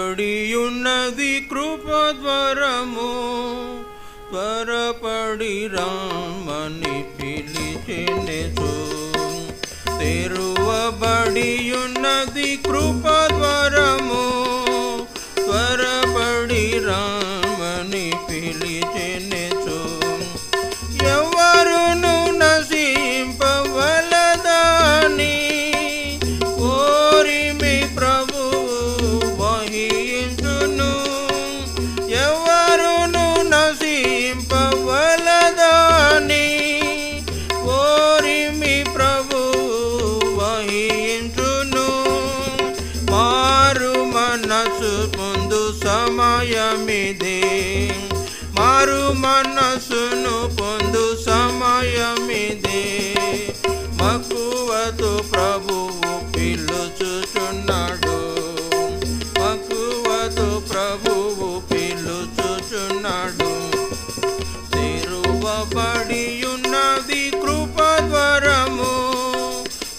తెరువబడియున్నది కృపద్వారము, త్వరపడి రమ్మని పిలిచెనెచు. తెరువబడియున్నది కృపద్వారము, త్వరపడి రమ్మని పిలిచెనెచు. ఎవరును నశింపవలదని కోరి మీ ప్రభువు వహించును. ఎవరును నశింపవలదని కోరి మీ ప్రభువు వహించును. మారు మనసు పొందు సమయమిదే, మారు మనసును పొందు సమయమిదే. మక్కువతో ప్రభువు పిలుచుచున్నాడు, మక్కువతో ప్రభువు పిలుచుచున్నాడు. తెరువబడియున్నది కృపద్వారము,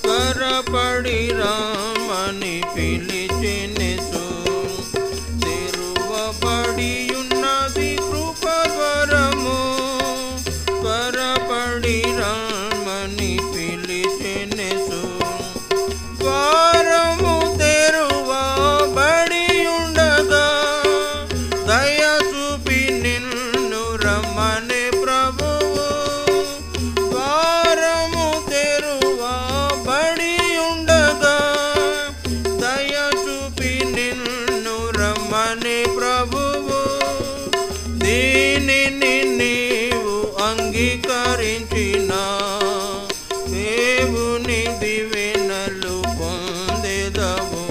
త్వరపడి రమ్మని పిలిచెనెచు. తెరువబడియున్నది కృపద్వారము, త్వరపడి రమ్మని పిలిచెనెచు. ద్వారము తెరువబడి ఉండగా దయ చూపి నిన్ను రమ్మనే ప్రభువు. ద్వారము తెరువబడి ఉండగా దయ చూపి నిన్ను రమ్మనే ప్రభువు. దీనిని నీవు అంగీకరించిన దేవుని దీవెనలు పొందెదవు.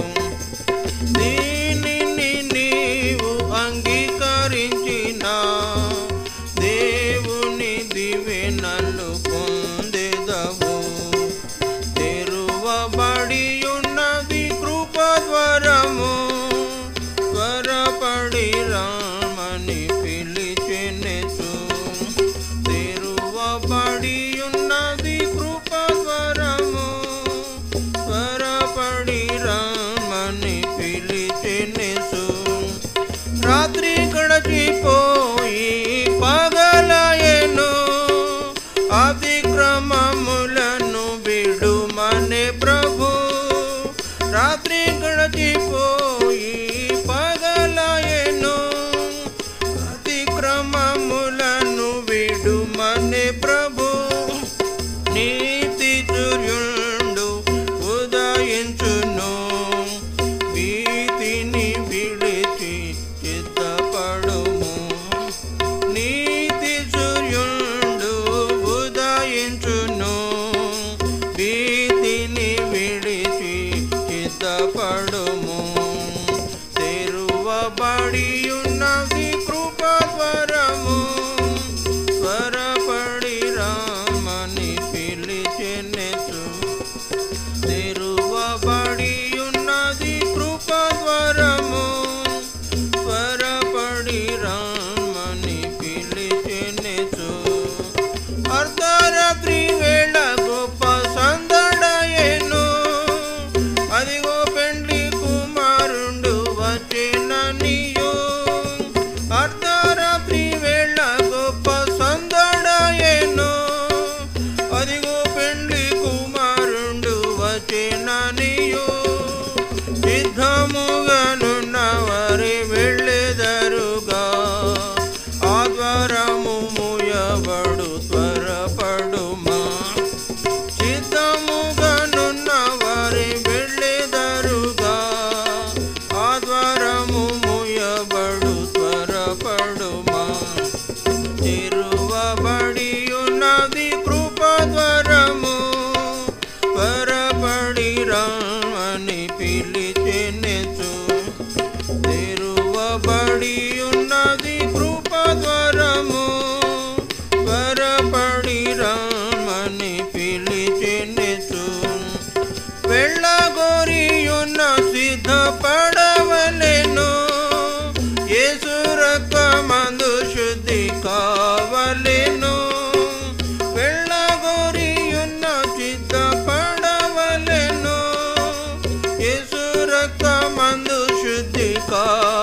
దీనిని నీవు అంగీకరించిన దేవుని దీవెనలు పొందెదవు. తెరువబడియున్నది కృపద్వారము, త్వరపడి రమ్మని పిలిచెనెచు. తెరువబడియున్నది కృపద్వారము, త్వరపడి రమ్మని పిలిచెనెచు. రాత్రి గడచిపోయి పగలయెను, అతిక్రమములను విడుమనే ప్రభు. రాత్రి గడచిపోయి పగలయెను, అతిక్రమములను విడుమనే ప్రభు. నీతి సూర్యుడు ఉదయించును, భీతిని విడిచి చిత్తపడుము. నీతి సూర్యుడు ఉదయించును, భీతిని విడిచి చిత్తపడుము. తెరువబడియున్నది కృపద్వారము, త్వరపడి రమ్మని పిలిచెనెచు. తెరువబడియున్నది కృపద్వారము, త్వరపడి రమ్మని పిలిచెనెచు. అర్ధరాత్రి వేళ గొప్ప సందడయెను, అదిగో పెండ్లి కుమారుండు వచ్చెననియు. అర్ధరాత్రి వేళ గొప్ప సందడయెను, అదిగో పెండ్లి కుమారుండు వచ్చెననియు. సిద్ధముగానున్న వారి వెళ్ళెదరుగా, ఆ ద్వారము మూయబడు త్వరపడుమా. సిద్ధముగానున్న వారి వెళ్ళెదరుగా, ఆ ద్వారము మూయబడు త్వరపడుమా. తెరువబడియున్నది కృపద్వారము, త్వరపడి రమ్మని పిలిచెనెచు. తెరువబడియున్నది కృపద్వారము, త్వరపడి రమ్మని పిలిచెనెచు. వెళ్ళగోరియున్న సిద్ధపడవలెను, యేసు రక్తమందు శుద్ధి కావలెను. వెళ్ళగోరియున్న సిద్ధపడవలెను, యేసు రక్తమందు శుద్ధి కావలెను.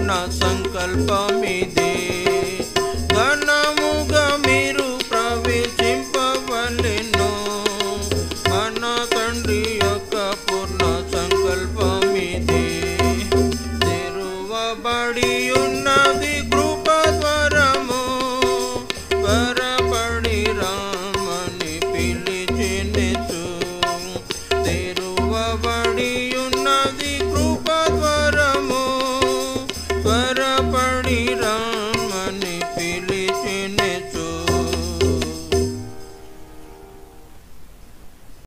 పూర్ణ సంకల్పమిదే. ఘనముగా మీరు ప్రవేశింపవలెను. మన తండ్రి యొక్క పూర్ణ సంకల్పమిదే. తెరువబడి ఉన్నది కృపద్వారము, త్వరపడి రమ్మని పిలిచెనెసు. తెరువబడి